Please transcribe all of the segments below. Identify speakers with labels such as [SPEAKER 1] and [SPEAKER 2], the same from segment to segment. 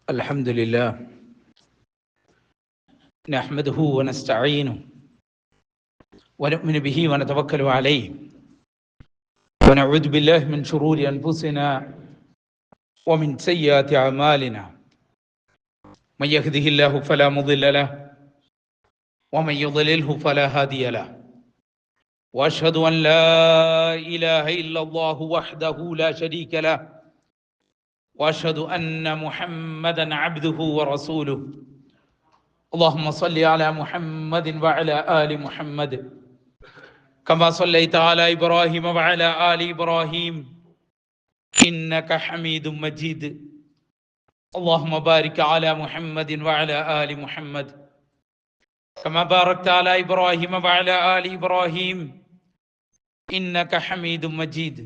[SPEAKER 1] الحمد لله نحمده ونستعينه ونؤمن به ونتوكل عليه ونعوذ بالله من شرور أنفسنا ومن سيئات أعمالنا من يهده الله فلا مضل له ومن يضلله فلا هادي له وأشهد أن لا إله إلا الله وحده لا شريك له وأشهد أن محمدا عبده ورسوله اللهم صل على محمد وعلى آل محمد كما صليت على إبراهيم وعلى آل إبراهيم إنك حميد مجيد اللهم بارك على محمد وعلى آل محمد كما باركت على إبراهيم وعلى آل إبراهيم إنك حميد مجيد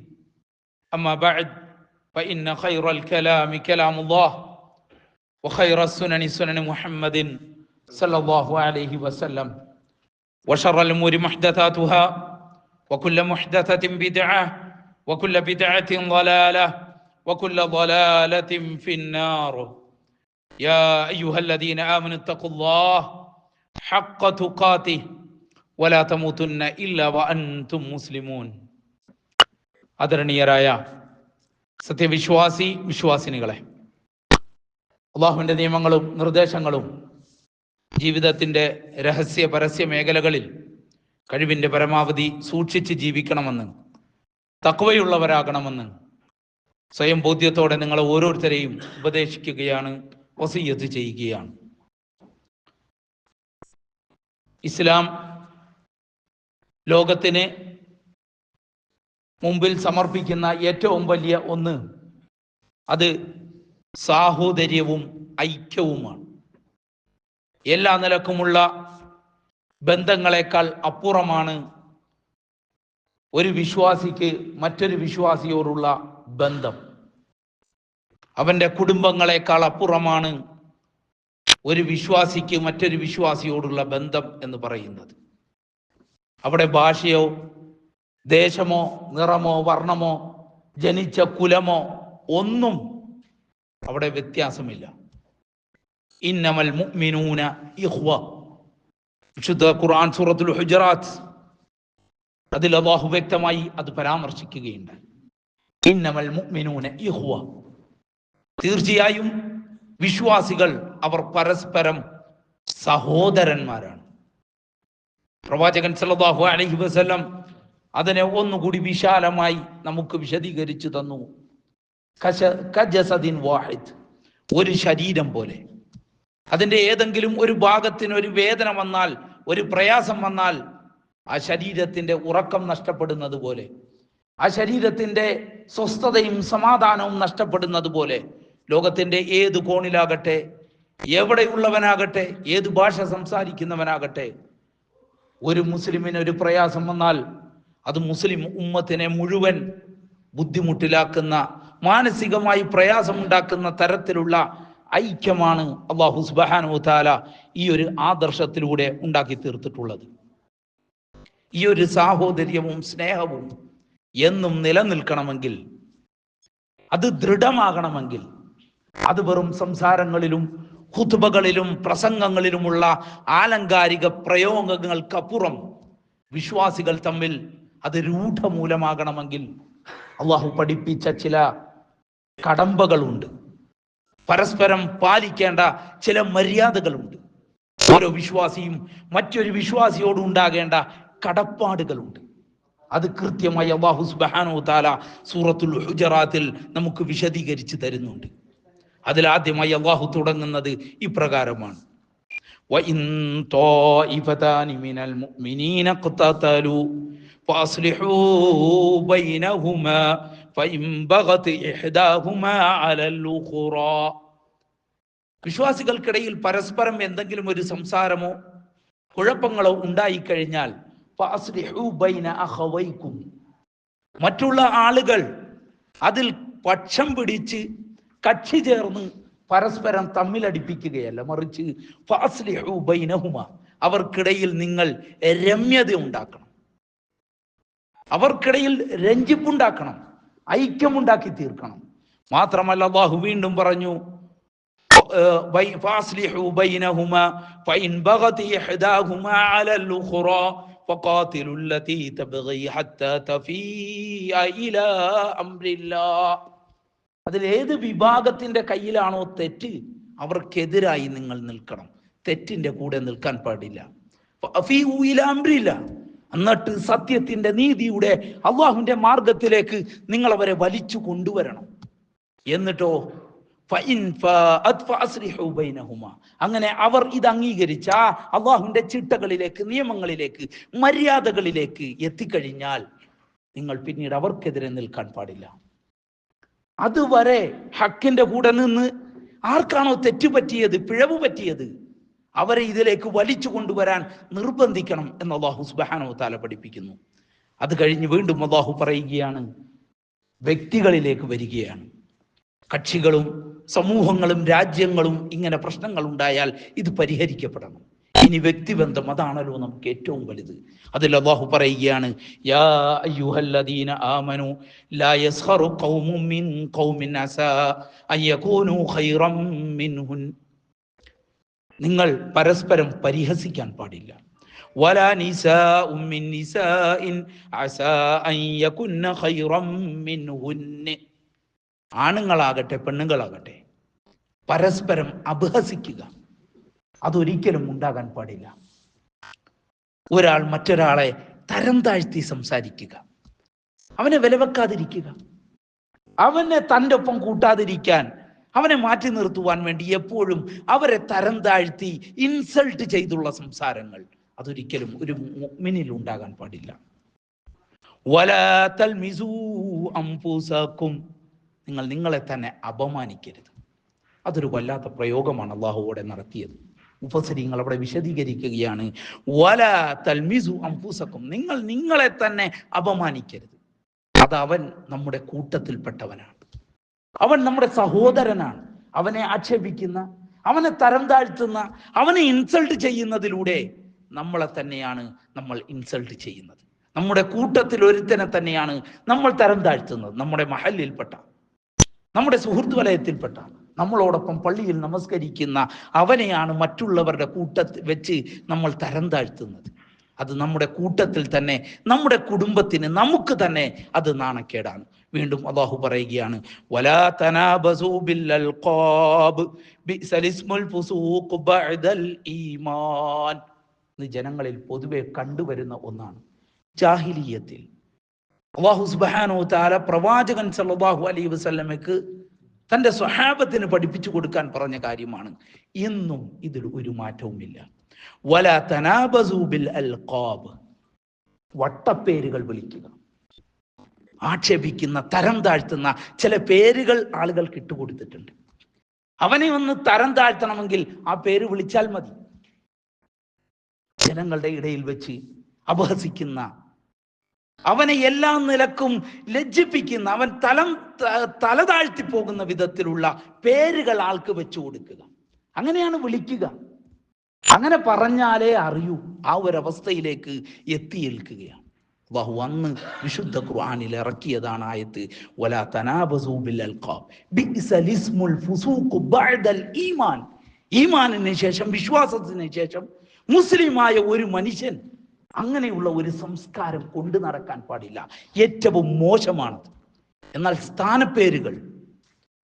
[SPEAKER 1] أما بعد فإن خير الكلام كلام الله وخير السنن سنن محمد صلى الله عليه وسلم وشر الأمور محدثاتها وكل محدثة بدعة وكل بدعة ضلالة وكل ضلالة في النار يا أيها الذين آمنوا اتقوا الله حق تقاته ولا تموتن إلا وأنتم مسلمون ആദരണീയരായ വിശ്വാസിനികളെ, അള്ളാഹുവിൻ്റെ നിയമങ്ങളും നിർദ്ദേശങ്ങളും ജീവിതത്തിൻ്റെ രഹസ്യ പരസ്യ മേഖലകളിൽ കഴിവിൻ്റെ പരമാവധി സൂക്ഷിച്ച് ജീവിക്കണമെന്ന്, തഖ്വയുള്ളവരാകണമെന്ന് സ്വയം ബോധ്യത്തോടെ നിങ്ങളെ ഓരോരുത്തരെയും ഉപദേശിക്കുകയാണ്, വസിയ്യത്ത് ചെയ്യുകയാണ്. ഇസ്ലാം ലോകത്തിന് മുമ്പിൽ സമർപ്പിക്കുന്ന ഏറ്റവും വലിയ ഒന്ന്, അത് സാഹോദര്യവും ഐക്യവുമാണ്. എല്ലാ നിലക്കുമുള്ള ബന്ധങ്ങളെക്കാൾ അപ്പുറമാണ് ഒരു വിശ്വാസിക്ക് മറ്റൊരു വിശ്വാസിയോടുള്ള ബന്ധം. അവൻ്റെ കുടുംബങ്ങളെക്കാൾ അപ്പുറമാണ് ഒരു വിശ്വാസിക്ക് മറ്റൊരു വിശ്വാസിയോടുള്ള ബന്ധം എന്ന് പറയുന്നത്. അവിടെ ഭാഷയോ ദേശമോ നിറമോ വർണ്ണമോ ജനിച്ച കുലമോ ഒന്നും അവിടെ വ്യത്യാസമില്ല. ഇന്നമൽ മുഅ്മിനൂന ഇഖ്വ, വിശുദ്ധ ഖുർആൻ സൂറത്തുൽ ഹുജറാത്ത് അതിൽ അല്ലാഹു വ്യക്തമായി അത് പരാമർശിക്കുകയുണ്ട്. ഇന്നമൽ മുഅ്മിനൂന ഇഖ്വ, തീർച്ചയായും വിശ്വാസികൾ അവർ പരസ്പരം സഹോദരന്മാരാണ്. പ്രവാചകൻ സല്ലല്ലാഹു അലൈഹി വസല്ലം അതിനെ ഒന്നുകൂടി വിശാലമായി നമുക്ക് വിശദീകരിച്ചു തന്നു. കജസദിൻ വാഹിദ്, ഒരു ശരീരം പോലെ. അതിൻ്റെ ഏതെങ്കിലും ഒരു ഭാഗത്തിന് ഒരു വേദന വന്നാൽ, ഒരു പ്രയാസം വന്നാൽ, ആ ശരീരത്തിൻ്റെ ഉറക്കം നഷ്ടപ്പെടുന്നത് പോലെ, ആ ശരീരത്തിൻ്റെ സ്വസ്ഥതയും സമാധാനവും നഷ്ടപ്പെടുന്നത് പോലെ, ലോകത്തിൻ്റെ ഏത് കോണിലാകട്ടെ, എവിടെയുള്ളവനാകട്ടെ, ഏത് ഭാഷ സംസാരിക്കുന്നവനാകട്ടെ, ഒരു മുസ്ലിമിന് ഒരു പ്രയാസം വന്നാൽ അത് മുസ്ലിം ഉമ്മത്തിനെ മുഴുവൻ ബുദ്ധിമുട്ടിലാക്കുന്ന, മാനസികമായി പ്രയാസമുണ്ടാക്കുന്ന തരത്തിലുള്ള ഐക്യമാണ് അല്ലാഹു സുബ്ഹാനഹു വ തആല ഈ ഒരു ആദർശത്തിലൂടെ ഉണ്ടാക്കി തീർത്തിട്ടുള്ളത്. ഈ ഒരു സാഹോദര്യവും സ്നേഹവും എന്നും നിലനിൽക്കണമെങ്കിൽ, അത് ദൃഢമാകണമെങ്കിൽ, അത് വെറും സംസാരങ്ങളിലും ഖുത്ബകളിലും പ്രസംഗങ്ങളിലുമുള്ള ആലങ്കാരിക പ്രയോഗങ്ങൾക്കപ്പുറം വിശ്വാസികൾ തമ്മിൽ അത് രൂഢമൂലമാകണമെങ്കിൽ അള്ളാഹു പഠിപ്പിച്ച ചില കടമ്പകളുണ്ട്, പരസ്പരം പാലിക്കേണ്ട ചില മര്യാദകളുണ്ട്. ഓരോ വിശ്വാസിയും മറ്റൊരു വിശ്വാസിയോട് ഉണ്ടാകേണ്ട കടപ്പാടുകളുണ്ട്. അത് കൃത്യമായി അല്ലാഹു സുബ്ഹാനഹു വ തആല സൂറത്തുൽ ഹുജറാത്തിൽ നമുക്ക് വിശദീകരിച്ച് തരുന്നുണ്ട്. അതിലാദ്യമായി അല്ലാഹു തുടങ്ങുന്നത് ഇപ്രകാരമാണ്: وَإِن طَائِفَتَانِ مِنَ الْمُؤْمِنِينَ اقْتَتَلُوا فَأَصْلِحُوا بَيْنَهُمَا فَإِن بَغَتْ إِحْدَاهُمَا عَلَى الْأُخْرَى. വിശ്വാസികൾക്കിടയിൽ പരസ്പരം എന്തെങ്കിലും ഒരു സംസാരമോ കുഴപ്പങ്ങളോ ഉണ്ടായിക്കഴിഞ്ഞാൽ ഫഅസ്ലിഹൂ ബൈന അഖവൈക്കും, മറ്റുള്ള ആളുകൾ അതിൽ പക്ഷം പിടിച്ച് കക്ഷി ചേർന്ന് പരസ്പരം തമ്മിലടിപ്പിക്കുകയല്ല, മറിച്ച് ഫഅസ്ലിഹൂ ബൈനഹുമാ, അവർക്കിടയിൽ നിങ്ങൾ രമ്യത ഉണ്ടാക്കണം, അവർക്കിടയിൽ രഞ്ജിപ്പുണ്ടാക്കണം, ഐക്യമുണ്ടാക്കി തീർക്കണം. മാത്രമല്ല അല്ലാഹു വീണ്ടും പറഞ്ഞു, فأصلحوا بينهما فإن بغت إحداهما على الأخرى فقاتلوا التي تبغي حتى تفيء إلى أمر الله. അതിൽ ഏത് വിഭാഗത്തിന്റെ കയ്യിലാണോ തെറ്റ് അവർക്കെതിരായി നിങ്ങൾ നിൽക്കണം. തെറ്റിന്റെ കൂടെ നിൽക്കാൻ പാടില്ല. എന്നിട്ട് സത്യത്തിന്റെ നീതിയുടെ അള്ളാഹുവിന്റെ മാർഗത്തിലേക്ക് നിങ്ങൾ അവരെ വലിച്ചു കൊണ്ടുവരണം. എന്നിട്ടോ അങ്ങനെ അവർ ഇത് അംഗീകരിച്ച അള്ളാഹുവിന്റെ ചിട്ടകളിലേക്ക്, നിയമങ്ങളിലേക്ക്, മര്യാദകളിലേക്ക് എത്തിക്കഴിഞ്ഞാൽ നിങ്ങൾ പിന്നീട് അവർക്കെതിരെ നിൽക്കാൻ പാടില്ല. അതുവരെ ഹക്കിന്റെ കൂടെ നിന്ന് ആർക്കാണോ തെറ്റുപറ്റിയത്, പിഴവ് പറ്റിയത്, അവരെ ഇതിലേക്ക് വലിച്ചു കൊണ്ടുവരാൻ നിർബന്ധിക്കണം എന്ന് അല്ലാഹു സുബ്ഹാനഹു വ തആല പഠിപ്പിക്കുന്നു. അത് കഴിഞ്ഞ് വീണ്ടും അല്ലാഹു പറയുകയാണ്, വ്യക്തികളിലേക്ക് വരികയാണ്. കക്ഷികളും സമൂഹങ്ങളും രാജ്യങ്ങളും ഇങ്ങനെ പ്രശ്നങ്ങൾ ഉണ്ടായാൽ ഇത് പരിഹരിക്കപ്പെടണം. ഇനി വ്യക്തിബന്ധം, അതാണല്ലോ നമുക്ക് ഏറ്റവും വലുത്. അതിൽ അല്ലാഹു പറയുകയാണ്, യാ അയ്യുഹല്ലദീന ആമനു ലാ യസ്ഖറു ഖൗമുൻ മിൻ ഖൗമിൻ അസാ അയകൂനു ഖൈറൻ മിൻഹുൻ. നിങ്ങൾ പരസ്പരം പരിഹസിക്കാൻ പാടില്ല. വലാ നിസാഉം മിൻ നിസാഇൻ അസാ അൻ യകുന്ന ഖൈറൻ മിൻഹുന്ന. ആണുങ്ങളാകട്ടെ പെണ്ണുങ്ങളാകട്ടെ പരസ്പരം അപഹസിക്കുക, അതൊരിക്കലും ഉണ്ടാകാൻ പാടില്ല. ഒരാൾ മറ്റൊരാളെ തരം താഴ്ത്തി സംസാരിക്കുക, അവനെ വിലവെക്കാതിരിക്കുക, അവനെ തൻ്റെ ഒപ്പം കൂട്ടാതിരിക്കാൻ, അവനെ മാറ്റി നിർത്തുവാൻ വേണ്ടി എപ്പോഴും അവരെ തരം താഴ്ത്തി ഇൻസൾട്ട് ചെയ്തുള്ള സംസാരങ്ങൾ, അതൊരിക്കലും ഒരു മുഅ്മിനിൽ ഉണ്ടാകാൻ പാടില്ല. വലാ തൽമിസൂ അൻഫുസകും. നിങ്ങൾ നിങ്ങളെ തന്നെ അപമാനിക്കരുത്. അതൊരു വല്ലാത്ത പ്രയോഗമാണ് അല്ലാഹുവോടെ നടത്തിയത്. മുഫസ്സിരീങ്ങൾ അവിടെ വിശദീകരിക്കുകയാണ്, വലാ തൽമിസു അൻഫുസകും. നിങ്ങൾ നിങ്ങളെ തന്നെ അപമാനിക്കരുത്. അത് അവൻ നമ്മുടെ കൂട്ടത്തിൽപ്പെട്ടവനാണ്, അവൻ നമ്മുടെ സഹോദരനാണ്. അവനെ ആക്ഷേപിക്കുന്ന, അവനെ തരം താഴ്ത്തുന്ന, അവനെ ഇൻസൾട്ട് ചെയ്യുന്നതിലൂടെ നമ്മളെ തന്നെയാണ് നമ്മൾ ഇൻസൾട്ട് ചെയ്യുന്നത്. നമ്മുടെ കൂട്ടത്തിൽ ഒരുത്തനെ തന്നെയാണ് നമ്മൾ തരം താഴ്ത്തുന്നത്. നമ്മുടെ മഹല്ലിൽപ്പെട്ട, നമ്മുടെ സുഹൃത്ത് വലയത്തിൽപ്പെട്ട, നമ്മളോടൊപ്പം പള്ളിയിൽ നമസ്കരിക്കുന്ന അവനെയാണ് മറ്റുള്ളവരുടെ കൂട്ടത്തിൽ വെച്ച് നമ്മൾ തരം താഴ്ത്തുന്നത്. അത് നമ്മുടെ കൂട്ടത്തിൽ തന്നെ, നമ്മുടെ കുടുംബത്തിന്, നമുക്ക് തന്നെ അത് നാണക്കേടാണ്. വീണ്ടും അല്ലാഹു പറയുകയാണ്, വലാ തനാബസൂ ബിൽ അൽഖാബ് ബിഅ്സൽ ഇസ്മുൽ ഫുസൂഖ് ബഅദൽ ഈമാൻ. ഇത് ജനങ്ങളിൽ പൊതുവെ കണ്ടുവരുന്ന ഒന്നാണ്. ജാഹിലിയത്തിൽ അല്ലാഹു സുബ്ഹാനഹു വ തആല പ്രവാചകൻ സല്ലല്ലാഹു അലൈഹി വസല്ലമയ്ക്ക് തൻ്റെ സ്വഹാബത്തിന് പഠിപ്പിച്ചു കൊടുക്കാൻ പറഞ്ഞ കാര്യമാണ്. എന്നും ഇതിൽ ഒരു മാറ്റവുമില്ല. വലാ തനാബസൂ ബിൽ അൽഖാബ്. വട്ടപ്പേരുകൾ വിളിക്കുക, ആക്ഷേപിക്കുന്ന, തരം താഴ്ത്തുന്ന ചില പേരുകൾ ആളുകൾക്ക് ഇട്ടുകൊടുത്തിട്ടുണ്ട്. അവനെ ഒന്ന് തരം താഴ്ത്തണമെങ്കിൽ ആ പേര് വിളിച്ചാൽ മതി. ജനങ്ങളുടെ ഇടയിൽ വെച്ച് അപഹസിക്കുന്ന, അവനെ എല്ലാ നിലക്കും ലജ്ജിപ്പിക്കുന്ന, അവൻ തല താഴ്ത്തി പോകുന്ന വിധത്തിലുള്ള പേരുകൾ ആൾക്ക് വെച്ചു കൊടുക്കുക. അങ്ങനെയാണ് വിളിക്കുക. അങ്ങനെ പറഞ്ഞാലേ അറിയൂ. ആ ഒരവസ്ഥയിലേക്ക് എത്തിയേൽക്കുകയാണ്. അല്ലാഹു അന്ന് വിശുദ്ധ ഖുർആനിൽ ഇറക്കിയതാണ് ആയത്ത്, വലാ തനാബസൂ ബിൽ അൽഖാബ് ബിഅ്സൽ ഇസ്മുൽ ഫുസൂഖ് ബഅദൽ ഈമാൻ. ഈമാനിന് ശേഷം, വിശ്വാസത്തിന് ശേഷം മുസ്ലിമായ ഒരു മനുഷ്യൻ അങ്ങനെയുള്ള ഒരു സംസ്കാരം കൊണ്ടു നടക്കാൻ പാടില്ല. ഏറ്റവും മോശമാണത്. എന്നാൽ സ്ഥാനപ്പേരുകൾ,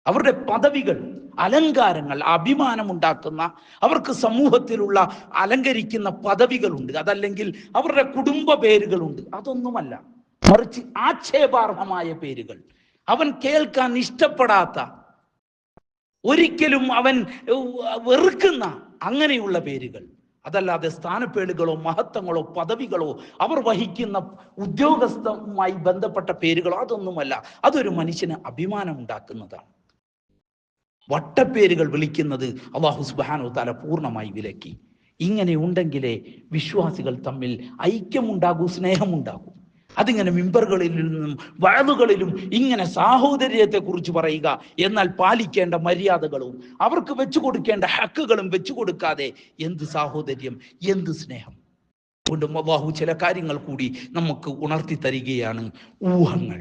[SPEAKER 1] അവരുടെ പദവികൾ, അലങ്കാരങ്ങൾ, അഭിമാനമുണ്ടാക്കുന്ന, അവർക്ക് സമൂഹത്തിലുള്ള അലങ്കരിക്കുന്ന പദവികളുണ്ട്, അതല്ലെങ്കിൽ അവരുടെ കുടുംബ പേരുകളുണ്ട്. അതൊന്നുമല്ല, മറിച്ച് ആക്ഷേപാർഹമായ പേരുകൾ, അവൻ കേൾക്കാൻ ഇഷ്ടപ്പെടാത്ത, ഒരിക്കലും അവൻ വെറുക്കുന്ന അങ്ങനെയുള്ള പേരുകൾ. അതല്ലാതെ സ്ഥാനപ്പേരുകളോ മഹത്വങ്ങളോ പദവികളോ അവർ വഹിക്കുന്ന ഉദ്യോഗസ്ഥവുമായി ബന്ധപ്പെട്ട പേരുകളോ അതൊന്നുമല്ല. അതൊരു മനുഷ്യന് അഭിമാനം ഉണ്ടാക്കുന്നതാണ്. വട്ടപ്പേരുകൾ വിളിക്കുന്നത് അല്ലാഹു സുബ്ഹാനഹു വ തആല പൂർണ്ണമായി വിലക്കി. ഇങ്ങനെ ഉണ്ടെങ്കിലേ വിശ്വാസികൾ തമ്മിൽ ഐക്യമുണ്ടാകൂ, സ്നേഹമുണ്ടാകൂ. അതിങ്ങനെ മിമ്പറുകളിലും വഅദുകളിലും ഇങ്ങനെ സാഹോദര്യത്തെ കുറിച്ച് പറയുക, എന്നാൽ പാലിക്കേണ്ട മര്യാദകളും അവർക്ക് വെച്ചു കൊടുക്കേണ്ട ഹക്കുകളും വെച്ചു കൊടുക്കാതെ എന്ത് സാഹോദര്യം, എന്ത് സ്നേഹം. വീണ്ടും അല്ലാഹു ചില കാര്യങ്ങൾ കൂടി നമുക്ക് ഉണർത്തി തരികയാണ്. ഊഹങ്ങൾ,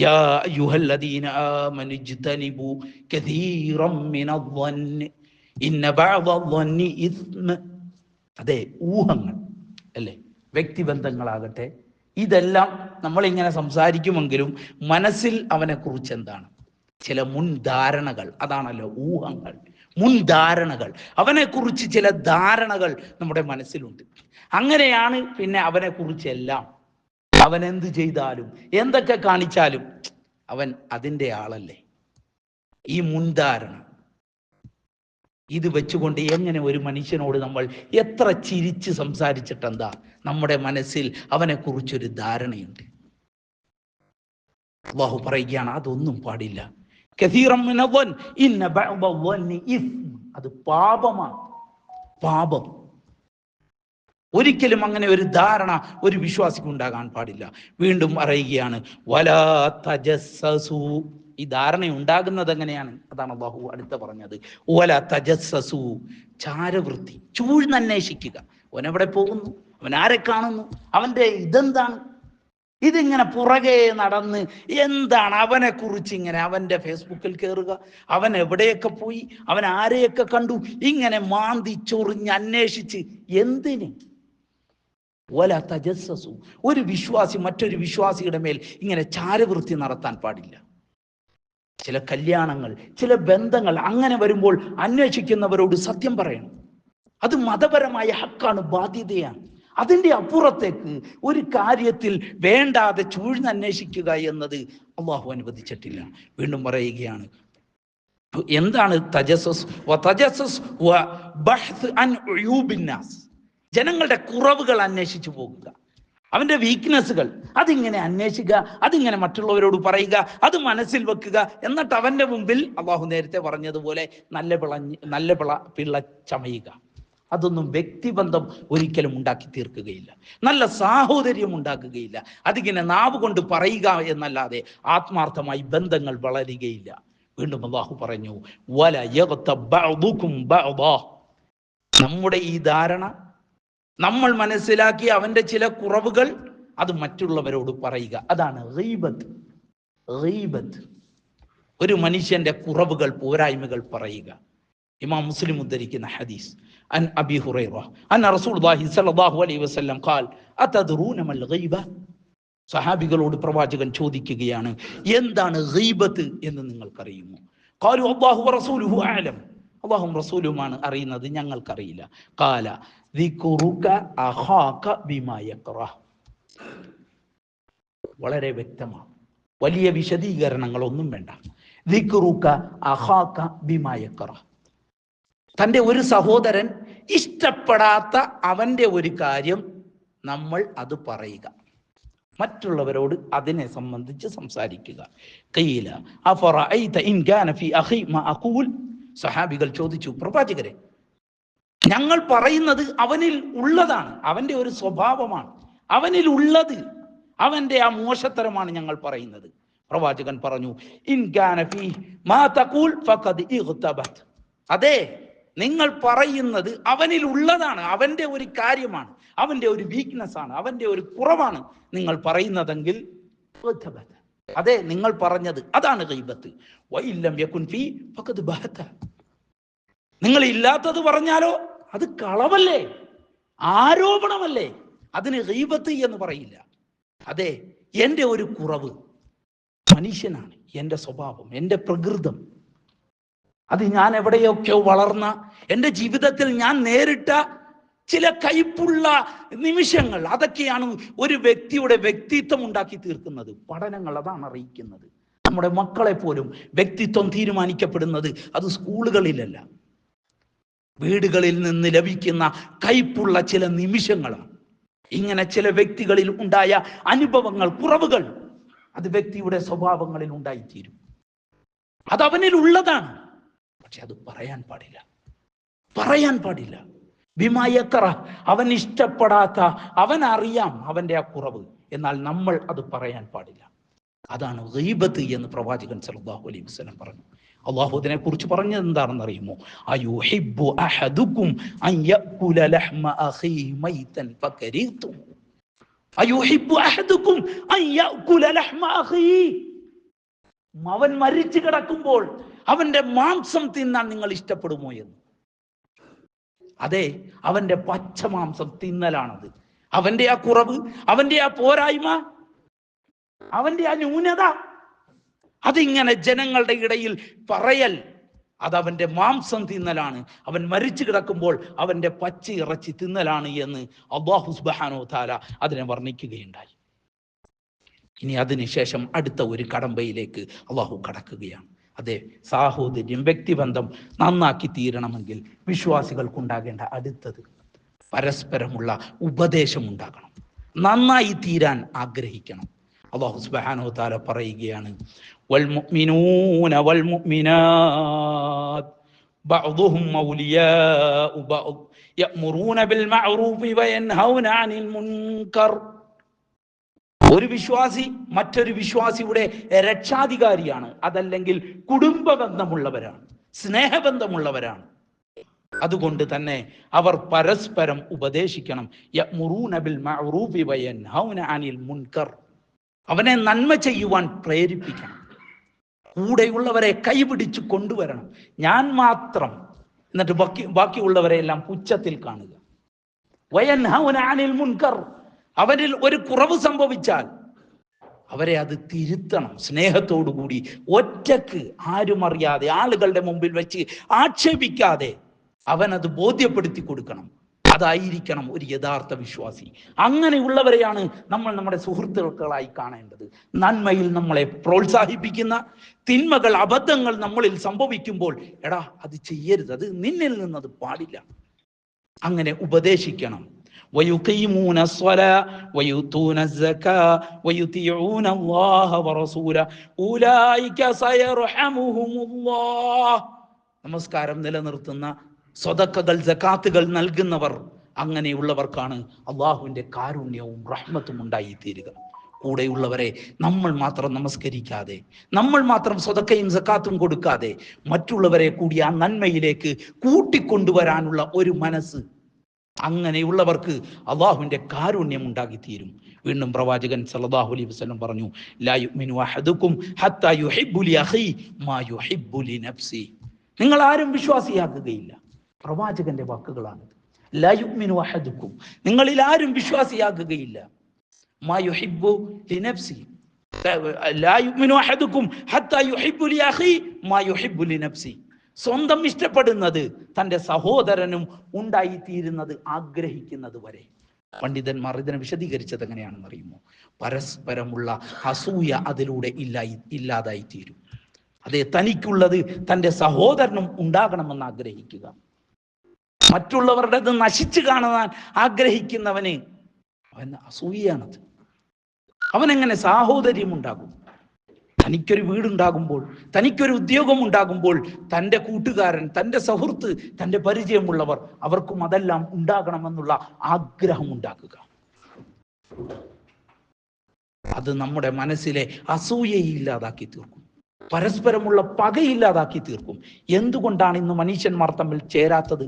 [SPEAKER 1] യാ അയ്യുഹല്ലദീന ആമനു ഇജ്തനിബു കസീറം മിനദ്ദന്നി ഇന്ന ബഅദദ്ദന്നി ഇസ്മ. അതെ, ഊഹങ്ങൾ അല്ലേ, വ്യക്തിബന്ധങ്ങളാകട്ടെ, ഇതെല്ലാം നമ്മളിങ്ങനെ സംസാരിക്കുമെങ്കിലും മനസ്സിൽ അവനെ കുറിച്ച് എന്താണ് ചില മുൻധാരണകൾ, അതാണല്ലോ ഊഹങ്ങൾ, മുൻധാരണകൾ. അവനെ കുറിച്ച് ചില ധാരണകൾ നമ്മുടെ മനസ്സിലുണ്ട്. അങ്ങനെയാണ് പിന്നെ അവനെ കുറിച്ചെല്ലാം, അവൻ എന്ത് ചെയ്താലും എന്തൊക്കെ കാണിച്ചാലും അവൻ അതിൻ്റെ ആളല്ലേ. ഈ മുൻധാരണ ഇത് വെച്ചുകൊണ്ട് എങ്ങനെ ഒരു മനുഷ്യനോട് നമ്മൾ എത്ര ചിരിച്ച് സംസാരിച്ചിട്ടെന്താ, നമ്മുടെ മനസ്സിൽ അവനെ കുറിച്ചൊരു ധാരണയുണ്ട്. അല്ലാഹു പറയുകയാണ് അതൊന്നും പാടില്ല. കസീറൻ മിനദ്ദൻ ഇന്ന ബഅദദ്ദന്നി ഇസ്ം. അത് പാപമാണ്, പാപം. ഒരിക്കലും അങ്ങനെ ഒരു ധാരണ ഒരു വിശ്വാസിക്ക് ഉണ്ടാകാൻ പാടില്ല. വീണ്ടും പറയുകയാണ് വലാ തജസ്സസു. ഈ ധാരണ ഉണ്ടാകുന്നത് എങ്ങനെയാണ്? അതാണ് അല്ലാഹു അടുത്ത പറഞ്ഞത്. വലാ തജസ്സസു, ചാരവൃത്തി, ചൂഴ്ന്നന്വേഷിക്കുക. അവനെവിടെ പോകുന്നു, അവൻ ആരെ കാണുന്നു, അവന്റെ ഇതെന്താണ്, ഇതിങ്ങനെ പുറകെ നടന്ന് എന്താണ് അവനെ കുറിച്ച് ഇങ്ങനെ അവന്റെ ഫേസ്ബുക്കിൽ കയറുക, അവൻ എവിടെയൊക്കെ പോയി, അവൻ ആരെയൊക്കെ കണ്ടു, ഇങ്ങനെ മാന്തി ചൊറിഞ്ഞ് അന്വേഷിച്ച് എന്തിന്? വല തജസ്സസു. ഒരു വിശ്വാസി മറ്റൊരു വിശ്വാസിയുടെ മേൽ ഇങ്ങനെ ചാരവൃത്തി നടത്താൻ പാടില്ല. ചില കല്യാണങ്ങൾ, ചില ബന്ധങ്ങൾ അങ്ങനെ വരുമ്പോൾ അന്വേഷിക്കുന്നവരോട് സത്യം പറയണം. അത് മതപരമായ ഹക്കാണ്, ബാധ്യതയാണ്. അതിൻ്റെ അപ്പുറത്തേക്ക് ഒരു കാര്യത്തിൽ വേണ്ടാതെ ചൂഴ്ന്നന്വേഷിക്കുക എന്നത് അല്ലാഹു അനുവദിച്ചിട്ടില്ല. വീണ്ടും പറയുകയാണ് എന്താണ് തജസ്സസ്? വതജസ്സസ് വബഹ്സ് അൻ ഉയൂബിന്നാസ്. ജനങ്ങളുടെ കുറവുകൾ അന്വേഷിച്ചു പോകുക, അവന്റെ വീക്ക്നെസ്സുകൾ അതിങ്ങനെ അന്വേഷിക്കുക, അതിങ്ങനെ മറ്റുള്ളവരോട് പറയുക, അത് മനസ്സിൽ വെക്കുക. എന്നിട്ട് അവന്റെ മുമ്പിൽ അല്ലാഹു നേരത്തെ പറഞ്ഞതുപോലെ നല്ല പിള്ള ചമയുക. അതൊന്നും വ്യക്തിബന്ധം ഒരിക്കലും ഉണ്ടാക്കി തീർക്കുകയില്ല, നല്ല സാഹോദര്യം ഉണ്ടാക്കുകയില്ല. അതിങ്ങനെ നാവ് കൊണ്ട് പറയുക എന്നല്ലാതെ ആത്മാർത്ഥമായി ബന്ധങ്ങൾ വളരുകയില്ല. വീണ്ടും അല്ലാഹു പറഞ്ഞു വല യഗ്തബ് ബഅദുകും ബഅദാ. നമ്മുടെ ഈ ധാരണ, നമ്മൾ മനസ്സിലാക്കിയ അവന്റെ ചില കുറവുകൾ അത് മറ്റുള്ളവരോട് പറയുക, അതാണ് ഗീബത്ത്. ഗീബത്ത്, ഒരു മനുഷ്യന്റെ കുറവുകൾ, പോരായ്മകൾ പറയുക. ഇമാം മുസ്ലിം ഉദ്ധരിക്കുന്ന ഹദീസ് അൻ അബി ഹുറൈറ അന്ന റസൂലുള്ളാഹി സ്വല്ലല്ലാഹു അലൈഹി വസല്ലം ഖാൽ അതദ്റൂന മൽ ഗീബ. സഹാബികളോട് പ്രവാചകൻ ചോദിക്കുകയാണ് എന്താണ് ഗീബത്ത് എന്ന് നിങ്ങൾക്കറിയുമോ? ഖാലു അല്ലാഹു വറസൂലുഹു അഅലം. അല്ലാഹുവും റസൂലുമാണ് അറിയുന്നത്, ഞങ്ങൾക്കറിയില്ല. ഖാല ദിക്റുക അഖാക ബിമാ യക്റഹ്. വളരെ വ്യക്തമാണ്, വലിയ വിശദീകരണങ്ങളൊന്നും വേണ്ട. ദിക്റുക അഖാക ബിമാ യക്റഹ്. തൻ്റെ ഒരു സഹോദരൻ ഇഷ്ടപ്പെടാത്ത അവന്റെ ഒരു കാര്യം നമ്മൾ അത് പറയുക, മറ്റുള്ളവരോട് അതിനെ സംബന്ധിച്ച് സംസാരിക്കുക. ഖീല അഫറഅയ്ത ഇൻ കാന ഫീ അഖി മാ അഖൂൽ. സഹാബികൾ ചോദിച്ചു, പ്രവാചകരെ, ഞങ്ങൾ പറയുന്നത് അവനിൽ ഉള്ളതാണ്, അവന്റെ ഒരു സ്വഭാവമാണ്, അവനിൽ ഉള്ളത്, അവന്റെ ആ മോശത്തരമാണ് ഞങ്ങൾ പറയുന്നത്. പ്രവാചകൻ പറഞ്ഞു ഇൻ കാന ഫീ മാ തഖൂൽ ഫഖദ് ഇഗ്തബത്. അതെ, നിങ്ങൾ പറയുന്നത് അവനിൽ ഉള്ളതാണ്, അവന്റെ ഒരു കാര്യമാണ്, അവന്റെ ഒരു വീക്ക്നെസ് ആണ്, അവന്റെ ഒരു കുറവാണ് നിങ്ങൾ പറയുന്നതെങ്കിൽ അതെ, നിങ്ങൾ പറഞ്ഞത് അതാണ് ഗീബത്ത്. വഇല്ലം യകുൻ ഫീ ഫഖദ് ബഹത. നിങ്ങൾ ഇല്ലാത്തത് പറഞ്ഞാലോ അത് കളവല്ലേ, ആരോപണമല്ലേ, അതിന് ഗീബത്ത് എന്ന് പറയില്ല. അതെ, എൻ്റെ ഒരു കുറവ്, മനുഷ്യനാണ്, എൻ്റെ സ്വഭാവം, എൻ്റെ പ്രകൃതം, അത് ഞാൻ എവിടെയൊക്കെയോ വളർന്ന, എൻ്റെ ജീവിതത്തിൽ ഞാൻ നേരിട്ട ചില കയ്പുള്ള നിമിഷങ്ങൾ, അതൊക്കെയാണ് ഒരു വ്യക്തിയുടെ വ്യക്തിത്വം ഉണ്ടാക്കി തീർക്കുന്നത്. പഠനങ്ങൾ അതാണ് അറിയിക്കുന്നത്. നമ്മുടെ മക്കളെ പോലും വ്യക്തിത്വം തീരുമാനിക്കപ്പെടുന്നത് അത് സ്കൂളുകളിലല്ല, വീടുകളിൽ നിന്ന് ലഭിക്കുന്ന കയ്പുള്ള ചില നിമിഷങ്ങളാണ്. ഇങ്ങനെ ചില വ്യക്തികളിൽ ഉണ്ടായ അനുഭവങ്ങൾ, കുറവുകൾ, അത് വ്യക്തിയുടെ സ്വഭാവങ്ങളിൽ ഉണ്ടായിത്തീരും. അത് അവനിൽ ഉള്ളതാണ്, പക്ഷെ അത് പറയാൻ പാടില്ല, പറയാൻ പാടില്ല. ബിമാ യക്റഹ്, അവൻ ഇഷ്ടപ്പെടാത്ത, അവൻ അറിയാം അവന്റെ ആ കുറവ്, എന്നാൽ നമ്മൾ അത് പറയാൻ പാടില്ല. അതാണ് ഗീബത്ത് എന്ന് പ്രവാചകൻ സല്ലല്ലാഹു അലൈഹി വസല്ലം പറഞ്ഞു. അല്ലാഹു ഇതിനെ കുറിച്ച് പറഞ്ഞത് എന്താണെന്ന് അറിയുമോ? അയുഹിബ്ബു അഹദുക്കും അൻ യഅകുല ലഹ്മ അഖീഹി മൈതൻ ഫകരിതും. അയുഹിബ്ബു അഹദുക്കും അൻ യഅകുല ലഹ്മ അഖീ. അവൻ മരിച്ചു കിടക്കുമ്പോൾ അവന്റെ മാംസം തിന്നാൻ നിങ്ങൾ ഇഷ്ടപ്പെടുമോ എന്ന്. അതെ, അവന്റെ പച്ച മാംസം തിന്നലാണത്. അവന്റെ ആ കുറവ്, അവന്റെ ആ പോരായ്മ, അവന്റെ ആ ന്യൂനത, അതിങ്ങനെ ജനങ്ങളുടെ ഇടയിൽ പറയൽ, അതവന്റെ മാംസം തിന്നലാണ്. അവൻ മരിച്ചു കിടക്കുമ്പോൾ അവന്റെ പച്ച ഇറച്ചി തിന്നലാണ് എന്ന് അല്ലാഹു സുബ്ഹാനഹു വ തആല അതിനെ വർണ്ണിക്കുകയുണ്ടായി. ഇനി അതിനുശേഷം അടുത്ത ഒരു കടമ്പയിലേക്ക് അള്ളാഹു കടക്കുകയാണ്. അതെ, സാഹോദര്യം, വ്യക്തിബന്ധം നന്നാക്കി തീരണമെങ്കിൽ വിശ്വാസികൾക്കുണ്ടാകേണ്ട അടുത്തത് പരസ്പരമുള്ള ഉപദേശം ഉണ്ടാകണം. നന്നായി തീരാൻ ആഗ്രഹിക്കണം. അല്ലാഹു സുബ്ഹാനഹു വ തആല പറയുകയാണ്, വൽ മുഅ്മിനൂന വൽ മുഅ്മിനാത്ത് ബഅ്ദുഹും ഔലിയാഉ ബഅദ് യഅ്മുറൂന ബിൽ മഅറൂഫി വയൻഹൗന അനിൽ മുൻകർ. ഒരു വിശ്വാസി മറ്റൊരു വിശ്വാസിയുടെ രക്ഷാധികാരിയാണ്, അതല്ലെങ്കിൽ കുടുംബ ബന്ധമുള്ളവരാണ്, സ്നേഹബന്ധമുള്ളവരാണ്. അതുകൊണ്ട് തന്നെ അവർ പരസ്പരം ഉപദേശിക്കണം. യഅ്മുറൂന ബിൽ മഅറൂഫി വയൻഹൗന അനിൽ മുൻകർ. അവനെ നന്മ ചെയ്യുവാൻ പ്രേരിപ്പിക്കണം. കൂടെയുള്ളവരെ കൈപിടിച്ച് കൊണ്ടുവരണം. ഞാൻ മാത്രം, എന്നിട്ട് ബാക്കിയുള്ളവരെ എല്ലാം പുച്ഛത്തിൽ കാണുക. വയൻഹൗന അനിൽ മുൻകർ. അവരിൽ ഒരു കുറവ് സംഭവിച്ചാൽ അവരെ അത് തിരുത്തണം. സ്നേഹത്തോടുകൂടി, ഒറ്റക്ക്, ആരും അറിയാതെ, ആളുകളുടെ മുമ്പിൽ വെച്ച് ആക്ഷേപിക്കാതെ അവനത് ബോധ്യപ്പെടുത്തി കൊടുക്കണം. അതായിരിക്കണം ഒരു യഥാർത്ഥ വിശ്വാസി. അങ്ങനെയുള്ളവരെയാണ് നമ്മൾ നമ്മുടെ സുഹൃത്തുക്കളായി കാണേണ്ടത്. നന്മയിൽ നമ്മളെ പ്രോത്സാഹിപ്പിക്കുന്ന, തിന്മകൾ, അബദ്ധങ്ങൾ നമ്മളിൽ സംഭവിക്കുമ്പോൾ എടാ അത് ചെയ്യരുത്, അത് നിന്നിൽ നിന്നത് പാടില്ല, അങ്ങനെ ഉപദേശിക്കണം. ويقيمون الصلاة ويؤتون الزكاة ويطيعون الله ورسوله أولئك سيرحمهم الله. നമസ്കാരം നിലനിർത്തുന്ന, സ്വതക്കകൾ, സകാത്തുകൾ നൽകുന്നവർ, അങ്ങനെയുള്ളവർക്കാണ് അള്ളാഹുവിൻ്റെ കാരുണ്യവും റഹ്മത്തും ഉണ്ടായിത്തീരുക. കൂടെയുള്ളവരെ നമ്മൾ മാത്രം നമസ്കരിക്കാതെ, നമ്മൾ മാത്രം സ്വതക്കയും സകാത്തും കൊടുക്കാതെ, മറ്റുള്ളവരെ കൂടി ആ നന്മയിലേക്ക് കൂട്ടിക്കൊണ്ടുവരാനുള്ള ഒരു മനസ്സ്, അങ്ങനെയുള്ളവർക്ക് അള്ളാഹുവിൻ്റെ കാരുണ്യം ഉണ്ടാകിത്തീരും. വീണ്ടും പ്രവാചകൻ സല്ലല്ലാഹു അലൈഹി വസല്ലം പറഞ്ഞു, ലാ യുഅ്മിനു അഹദുക്കും ഹത്താ യുഹിബ്ബു ലി അഖീ മാ യുഹിബ്ബു ലി നഫ്സി. നിങ്ങൾ ആരും വിശ്വാസിയാകുകയില്ല. പ്രവാചകന്റെ വാക്കുകളാണിത്. ലാ യുഅ്മിനു അഹദുക്കും, നിങ്ങളിൽ ആരും വിശ്വാസിയാകുകയില്ല. മാ യുഹിബ്ബു ലി നഫ്സി, ലാ യുഅ്മിനു അഹദുക്കും ഹത്താ യുഹിബ്ബു ലി അഖീ മാ യുഹിബ്ബു ലി നഫ്സി. സ്വന്തം ഇഷ്ടപ്പെടുന്നത് തൻ്റെ സഹോദരനും ഉണ്ടായിത്തീരുന്നത് ആഗ്രഹിക്കുന്നത് വരെ. പണ്ഡിതന്മാർ ഇതിനെ വിശദീകരിച്ചത് എങ്ങനെയാണെന്ന് അറിയുമോ? പരസ്പരമുള്ള അസൂയ അതിലൂടെ ഇല്ലാതായി തീരും. അതെ, തനിക്കുള്ളത് തൻ്റെ സഹോദരനും ഉണ്ടാകണമെന്ന് ആഗ്രഹിക്കുക. മറ്റുള്ളവരുടേത് നശിച്ചു കാണാൻ ആഗ്രഹിക്കുന്നവന് അവൻ അസൂയാണത്. അവനെങ്ങനെ സാഹോദര്യം ഉണ്ടാകും? തനിക്കൊരു വീടുണ്ടാകുമ്പോൾ, തനിക്കൊരു ഉദ്യോഗം ഉണ്ടാകുമ്പോൾ, തൻ്റെ കൂട്ടുകാരൻ, തൻ്റെ സുഹൃത്ത്, തൻ്റെ പരിചയമുള്ളവർ, അവർക്കും അതെല്ലാം ഉണ്ടാകണമെന്നുള്ള ആഗ്രഹം ഉണ്ടാക്കുക. അത് നമ്മുടെ മനസ്സിലെ അസൂയയെ ഇല്ലാതാക്കി തീർക്കും, പരസ്പരമുള്ള പകയില്ലാതാക്കി തീർക്കും. എന്തുകൊണ്ടാണ് ഇന്ന് മനുഷ്യന്മാർ തമ്മിൽ ചേരാത്തത്?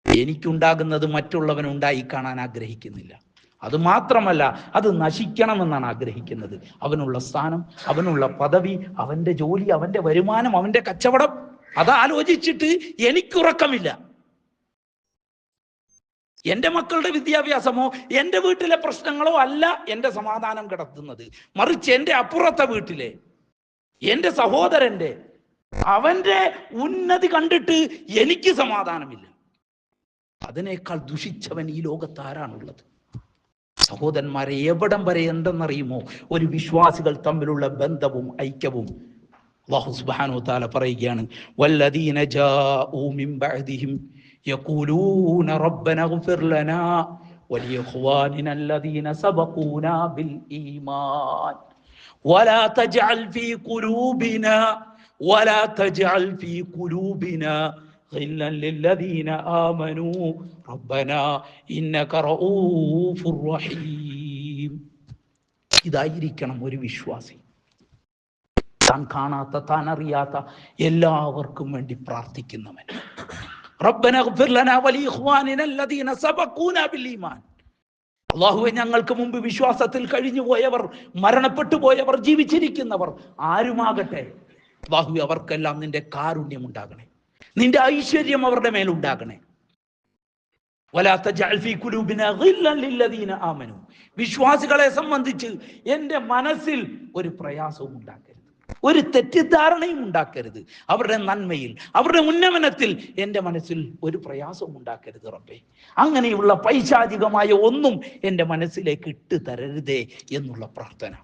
[SPEAKER 1] എനിക്കുണ്ടാകുന്നത് മറ്റുള്ളവനുണ്ടായി കാണാൻ ആഗ്രഹിക്കുന്നില്ല. അത് മാത്രമല്ല, അത് നശിക്കണമെന്നാണ് ആഗ്രഹിക്കുന്നത്. അവനുള്ള സ്ഥാനം, അവനുള്ള പദവി, അവന്റെ ജോലി, അവന്റെ വരുമാനം, അവന്റെ കച്ചവടം, അതാലോചിച്ചിട്ട് എനിക്കുറക്കമില്ല. എൻ്റെ മക്കളുടെ വിദ്യാഭ്യാസമോ എൻ്റെ വീട്ടിലെ പ്രശ്നങ്ങളോ അല്ല എൻ്റെ സമാധാനം കിടത്തുന്നത്. മറിച്ച് എൻ്റെ അപ്പുറത്തെ വീട്ടിലെ, എൻ്റെ സഹോദരന്റെ, അവന്റെ ഉന്നതി കണ്ടിട്ട് എനിക്ക് സമാധാനമില്ല. അതിനേക്കാൾ ദുഷിച്ചവൻ ഈ ലോകത്ത് ആരാണുള്ളത്? സഹോദരന്മാരെ, എവിടം വരെ എന്തെന്നറിയുമോ ഒരു വിശ്വാസികൾ തമ്മിലുള്ള ബന്ധവും ഐക്യവും? അല്ലാഹു സുബ്ഹാനഹു വ തആല പറയുകയാണ്, വല്ലദീന ജാഊ മിൻ ബഅദിഹിം യഖൂലൂന റബ്ബന ഇഗ്ഫിർ ലനാ വലിഇഖ്വാനിന അല്ലദീന സബഖൂനാ ബിൽ ഈമാൻ വലാ തജ്അൽ ഫീ ഖുലൂബിനാ غلا للذين آمنوا ربنا إنك رؤوف رحيم. ഇതായിരിക്കണം ഒരു വിശ്വാസി. താൻ കാണാത്ത, താൻ അറിയാത്ത എല്ലാവർക്കും വേണ്ടി പ്രാർത്ഥിക്കുന്നവൻ. റബ്ബന ഇഗ്ഫിർ ലനാ വലിഇഖ്വാനിന അല്ലദീന സബഖൂനാ ബിൽ ഈമാൻ. അള്ളാഹുവെ, ഞങ്ങൾക്ക് മുമ്പ് വിശ്വാസത്തിൽ കഴിഞ്ഞു പോയവർ, മരണപ്പെട്ടു പോയവർ, ജീവിച്ചിരിക്കുന്നവർ ആരുമാകട്ടെ, അള്ളാഹുവെ, അവർക്കെല്ലാം നിന്റെ കാരുണ്യം ഉണ്ടാകണേ, നിന്റെ ഐശ്വര്യം അവരുടെ മേലുണ്ടാകണേ. വിശ്വാസികളെ സംബന്ധിച്ച് എന്റെ മനസ്സിൽ ഒരു പ്രയാസവും ഉണ്ടാക്കരുത്, ഒരു തെറ്റിദ്ധാരണയും ഉണ്ടാക്കരുത്. അവരുടെ നന്മയിൽ, അവരുടെ ഉന്നമനത്തിൽ എന്റെ മനസ്സിൽ ഒരു പ്രയാസവും ഉണ്ടാക്കരുത് റബ്ബേ. അങ്ങനെയുള്ള പൈശാചികമായ ഒന്നും എന്റെ മനസ്സിലേക്ക് ഇട്ട് തരരുതേ എന്നുള്ള പ്രാർത്ഥന.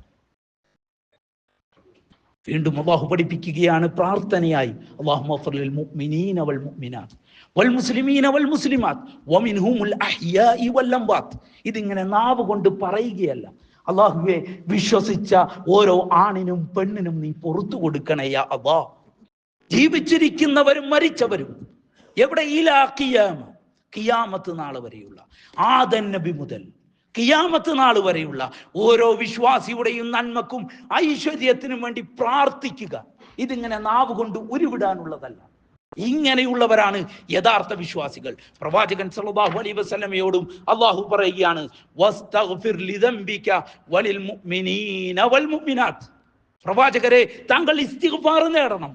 [SPEAKER 1] വീണ്ടും അല്ലാഹു പഠിപ്പിക്കുകയാണ് പ്രാർത്ഥനയായി, അല്ലാഹുമ്മ ഗ്ഫിർ മുഅ്മിനീന വൽ മുഅ്മിനാത്ത് വൽ മുസ്ലിമീന വൽ മുസ്ലിമാത്ത് വമിൻഹുമുൽ അഹ്യാഇ വൽ അംവാത്ത്. ഇതിങ്ങനെ നാവ് കൊണ്ട് പറയുകയല്ല. അല്ലാഹുവേ, വിശ്വസിച്ച ഓരോ ആണിനും പെണ്ണിനും നീ പുറത്തു കൊടുക്കണേ യാ അല്ലാഹ്. ജീവിച്ചിരിക്കുന്നവരും മരിച്ചവരും, എവിടെ, ഇലാ ഖിയാമ, ഖിയാമത്ത് നാൾ വരെയുള്ള, ആദം നബി മുതൽ ഖിയാമത്ത് നാൾ വരെയുള്ള ഓരോ വിശ്വാസിയുടെയും നന്മക്കും ഐശ്വര്യത്തിനും വേണ്ടി പ്രാർത്ഥിക്കുക. ഇതിങ്ങനെ നാവ് കൊണ്ട് ഉരുവിടാനുള്ളതല്ല. ഇങ്ങനെയുള്ളവരാണ് യഥാർത്ഥ വിശ്വാസികൾ. പ്രവാചകൻ സല്ലല്ലാഹു അലൈഹി വസല്ലമയോടും അല്ലാഹു പറയുകയാണ്, വസ്തഗ്ഫിർ ലിദംബിക വലിൽ മുഅ്മിനീന വൽ മുഅ്മിനാത്ത്. പ്രവാചകരെ, താങ്കൾ ഇസ്തിഗ്ഫാർ നേടണം,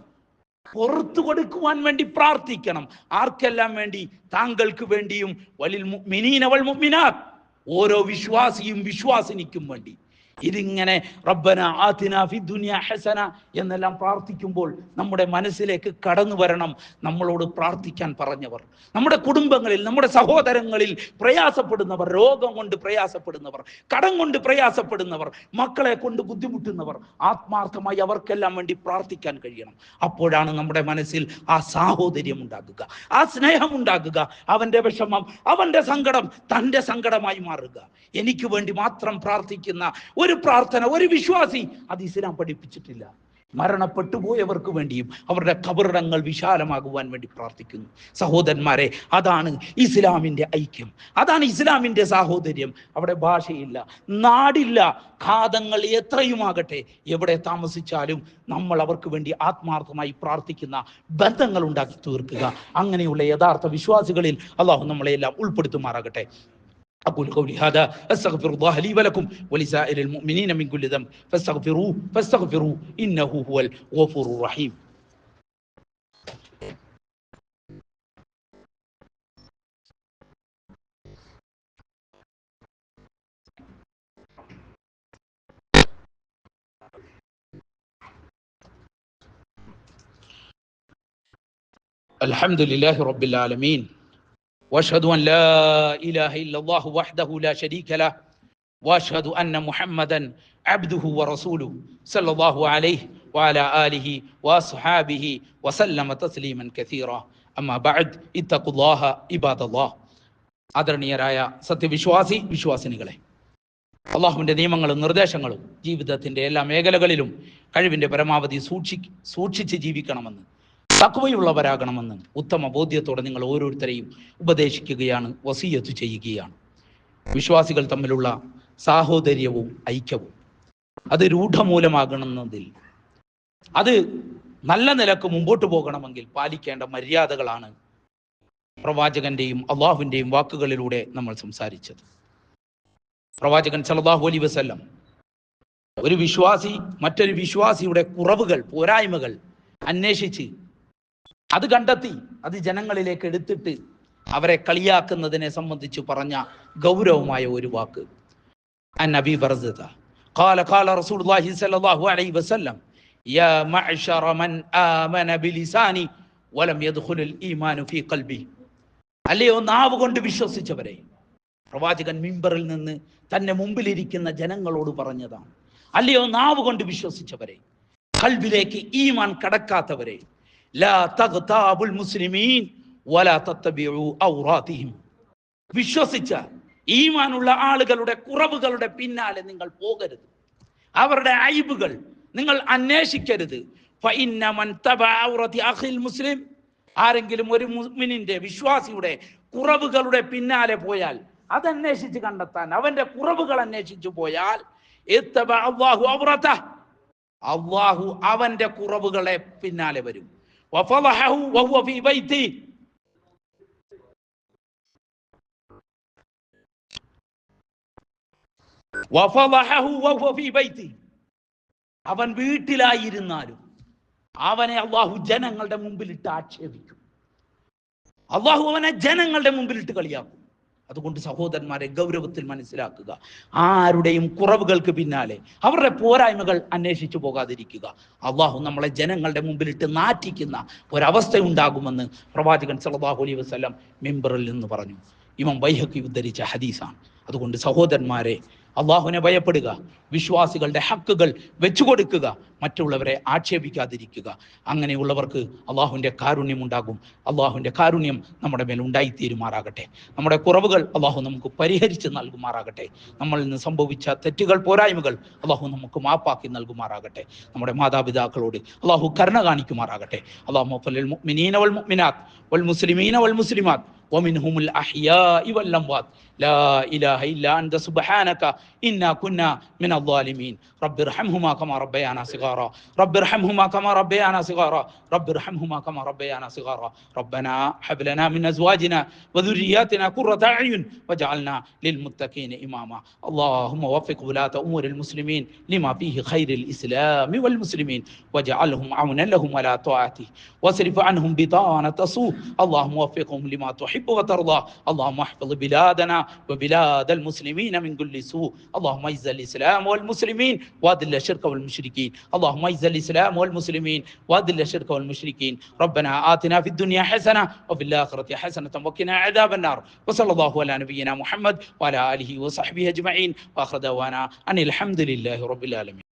[SPEAKER 1] പുറത്തു കൊടുക്കുവാൻ വേണ്ടി പ്രാർത്ഥിക്കണം. ആർക്കെല്ലാം വേണ്ടി? താങ്കൾക്ക് വേണ്ടിയും, വലിൽ മുഅ്മിനീന വൽ മുഅ്മിനാത്ത്, ഓരോ വിശ്വാസിയും വിശ്വാസിനിക്കും വേണ്ടി. ഇതിങ്ങനെ റബ്ബന ആതിനാ ഫിദ്ദുനിയ ഹസന എന്നെല്ലാം പ്രാർത്ഥിക്കുമ്പോൾ നമ്മുടെ മനസ്സിലേക്ക് കടന്നു വരണം, നമ്മളോട് പ്രാർത്ഥിക്കാൻ പറഞ്ഞവർ, നമ്മുടെ കുടുംബങ്ങളിൽ, നമ്മുടെ സഹോദരങ്ങളിൽ പ്രയാസപ്പെടുന്നവർ, രോഗം കൊണ്ട് പ്രയാസപ്പെടുന്നവർ, കടം കൊണ്ട് പ്രയാസപ്പെടുന്നവർ, മക്കളെ കൊണ്ട് ബുദ്ധിമുട്ടുന്നവർ, ആത്മാർത്ഥമായി അവർക്കെല്ലാം വേണ്ടി പ്രാർത്ഥിക്കാൻ കഴിയണം. അപ്പോഴാണ് നമ്മുടെ മനസ്സിൽ ആ സാഹോദര്യം ഉണ്ടാകുക, ആ സ്നേഹം ഉണ്ടാകുക. അവന്റെ വിഷമം, അവന്റെ സങ്കടം തൻ്റെ സങ്കടമായി മാറുക. എനിക്ക് വേണ്ടി മാത്രം പ്രാർത്ഥിക്കുന്ന ഒരു പ്രാർത്ഥന ഒരു വിശ്വാസി അത് ഇസ്ലാം പഠിപ്പിച്ചിട്ടില്ല. മരണപ്പെട്ടു പോയവർക്ക് വേണ്ടിയും അവരുടെ ഖബറിടങ്ങൾ വിശാലമാകുവാൻ വേണ്ടി പ്രാർത്ഥിക്കുന്നു. സഹോദരന്മാരെ, അതാണ് ഇസ്ലാമിൻ്റെ ഐക്യം, അതാണ് ഇസ്ലാമിൻ്റെ സാഹോദര്യം. അവിടെ ഭാഷയില്ല, നാടില്ല, ഘാതങ്ങൾ എത്രയുമാകട്ടെ, എവിടെ താമസിച്ചാലും നമ്മൾ അവർക്ക് വേണ്ടി ആത്മാർത്ഥമായി പ്രാർത്ഥിക്കുന്ന ബന്ധങ്ങൾ ഉണ്ടാക്കി തീർക്കുക. അങ്ങനെയുള്ള യഥാർത്ഥ വിശ്വാസികളിൽ അള്ളാഹു നമ്മളെല്ലാം ഉൾപ്പെടുത്തുമാറാകട്ടെ. أقول قولي هذا أستغفر الله لي ولكم ولسائر المؤمنين من كل ذنب فاستغفروه إنه هو الغفور الرحيم. الحمد لله رب العالمين واشهد ان لا اله الا الله وحده لا شريك له واشهد ان محمدا عبده ورسوله صلى الله عليه وعلى اله واصحابه وسلم تسليما كثيرا اما بعد اتقوا الله عباد الله. ആദരണീയരായ സത്യവിശ്വാസി വിശ്വാസിനികളെ, അള്ളാഹുവിൻ്റെ നിയമങ്ങളും നിർദ്ദേശങ്ങളും ജീവിതത്തിൻ്റെ എല്ലാ മേഖലകളിലും കഴിവിൻ്റെ പരമാവധി സൂക്ഷിച്ച് ജീവിക്കണമെന്ന്, തഖ്വയുള്ളവരാകണമെന്ന് ഉത്തമ ബോധ്യത്തോടെ നിങ്ങൾ ഓരോരുത്തരെയും ഉപദേശിക്കുകയാണ്, വസിയത്ത് ചെയ്യുകയാണ്. വിശ്വാസികൾ തമ്മിലുള്ള സാഹോദര്യവും ഐക്യവും അത് രൂഢമൂലമാകണമെന്നതിൽ, അത് നല്ല നിലക്ക് മുമ്പോട്ട് പോകണമെങ്കിൽ പാലിക്കേണ്ട മര്യാദകളാണ് പ്രവാചകന്റെയും അള്ളാഹുവിൻ്റെയും വാക്കുകളിലൂടെ നമ്മൾ സംസാരിച്ചത്. പ്രവാചകൻ സല്ലല്ലാഹു അലൈഹി വസല്ലം ഒരു വിശ്വാസി മറ്റൊരു വിശ്വാസിയുടെ കുറവുകൾ, പോരായ്മകൾ അന്വേഷിച്ച് അത് കണ്ടെത്തി അത് ജനങ്ങളിലേക്ക് എടുത്തിട്ട് അവരെ കളിയാക്കുന്നതിനെ സംബന്ധിച്ച് പറഞ്ഞ ഗൗരവമായ ഒരു വാക്ക്. അൻ അബീ ബർസത ഖാല ഖാല റസൂലുള്ളാഹി സ്വല്ലല്ലാഹു അലൈഹി വസല്ലം യാ മഅ്ശറ മൻ ആമന ബിലിസാനി വലം യദ്ഖുലുൽ ഈമാനു ഫീ ഖൽബി. അല്ലയോ നാവ് കൊണ്ട് വിശ്വസിച്ചവരെ, പ്രവാചകൻ മിമ്പറിൽ നിന്ന് തന്നെ മുമ്പിലിരിക്കുന്ന ജനങ്ങളോട് പറഞ്ഞതാണ്. അല്ലയോ നാവ് കൊണ്ട് വിശ്വസിച്ചവരെ, ഖൽബിലേക്ക് ഈമാൻ കടക്കാത്തവരെ, ലാ തഗ്താബുൽ മുസ്ലിമീൻ വലാ തത്തബിഉ ഔറാതിഹിം. വിശ്വസിച്ച ഈമാനുള്ള ആളുകളുടെ കുറവുകളുടെ പിന്നാലെ നിങ്ങൾ പോകരുത്, അവരുടെ അയ്ബുകൾ നിങ്ങൾ അന്വേഷിക്കരുത്. ഫഇന്ന മൻ തബഅ ഔറതി അഖിൽ മുസ്ലിം, ആരെങ്കിലും ഒരു മുഅ്മിനിന്റെ വിശ്വാസിയുടെ കുറവുകളുടെ പിന്നാലെ പോയാൽ, അതന്വേഷിച്ച് കണ്ടെത്താൻ, അവന്റെ കുറവുകൾ അന്വേഷിച്ചു പോയാൽ, ഇത്തബഅ അല്ലാഹു ഔറതഹു, അല്ലാഹു അവന്റെ കുറവുകളെ പിന്നാലെ വരും. വഫളഹു വഹുവ ഫീ ബൈതി, വഫളഹഹു വഹുവ ഫീ ബൈതി, അവൻ വീട്ടിലായിരുന്നാലും അവനെ അള്ളാഹു ജനങ്ങളുടെ മുമ്പിലിട്ട് ആക്ഷേപിക്കും. അള്ളാഹു അവനെ ജനങ്ങളുടെ മുമ്പിലിട്ട് കളിയാക്കും. അതുകൊണ്ട് സഹോദരന്മാരെ, ഗൗരവത്തിൽ മനസ്സിലാക്കുക. ആരുടെയും കുറവുകൾക്ക് പിന്നാലെ, അവരുടെ പോരായ്മകൾ അന്വേഷിച്ചു പോകാതിരിക്കുക. അള്ളാഹു നമ്മളെ ജനങ്ങളുടെ മുമ്പിലിട്ട് നാറ്റിക്കുന്ന ഒരവസ്ഥ ഉണ്ടാകുമെന്ന് പ്രവാചകൻ സല്ലല്ലാഹു അലൈഹി വസല്ലം മിമ്പറിൽ നിന്ന് പറഞ്ഞു. ഇമാം ബൈഹഖി ഉദ്ധരിച്ച ഹദീസാണ്. അതുകൊണ്ട് സഹോദരന്മാരെ, അള്ളാഹുവിനെ ഭയപ്പെടുക, വിശ്വാസികളുടെ ഹക്കുകൾ വെച്ചു കൊടുക്കുക, മറ്റുള്ളവരെ ആക്ഷേപിക്കാതിരിക്കുക. അങ്ങനെയുള്ളവർക്ക് അള്ളാഹുവിൻ്റെ കാരുണ്യം ഉണ്ടാകും. അള്ളാഹുവിൻ്റെ കാരുണ്യം നമ്മുടെ മേൽ ഉണ്ടായിത്തീരുമാറാകട്ടെ. നമ്മുടെ കുറവുകൾ അള്ളാഹു നമുക്ക് പരിഹരിച്ച് നൽകുമാറാകട്ടെ. നമ്മളിൽ നിന്ന് സംഭവിച്ച തെറ്റുകൾ, പോരായ്മകൾ അള്ളാഹു നമുക്ക് മാപ്പാക്കി നൽകുമാറാകട്ടെ. നമ്മുടെ മാതാപിതാക്കളോട് അള്ളാഹു കരുണ കാണിക്കുമാറാകട്ടെ. അല്ലാഹുമ്മ ഫലിൽ മുഅ്മിനീന വൽ മുഅ്മിനാത്ത് വൽ മുസ്ലിമീന വൽ മുസ്ലിമാത്ത് ومنهم الأحياء والأموات لا إله إلا أنت سبحانك إنا كنا من الظالمين رب ارحمهما كما ربيانا صغارا رب ارحمهما كما ربيانا صغارا رب ارحمهما كما ربيانا صغارا ربنا هب لنا من أزواجنا وذرياتنا قرة أعين واجعلنا للمتقين إماما اللهم وفق ولاة أمور المسلمين لما فيه خير الإسلام والمسلمين واجعلهم عونا لهم على طاعته واصرف عنهم بطانة سوء اللهم وفقهم لما تحب وترضى اللهم احفظ بلادنا وبلاد المسلمين من كل سوء اللهم اعز الإسلام والمسلمين واذل الشرك والمشركين اللهم اعز الإسلام والمسلمين واذل الشرك والمشركين ربنا آتنا في الدنيا حسنة وفي الآخرة حسنة وقنا عذاب النار وصلى الله على نبينا محمد وعلى آله وصحبه أجمعين وآخر دعوانا أن الحمد لله رب العالمين.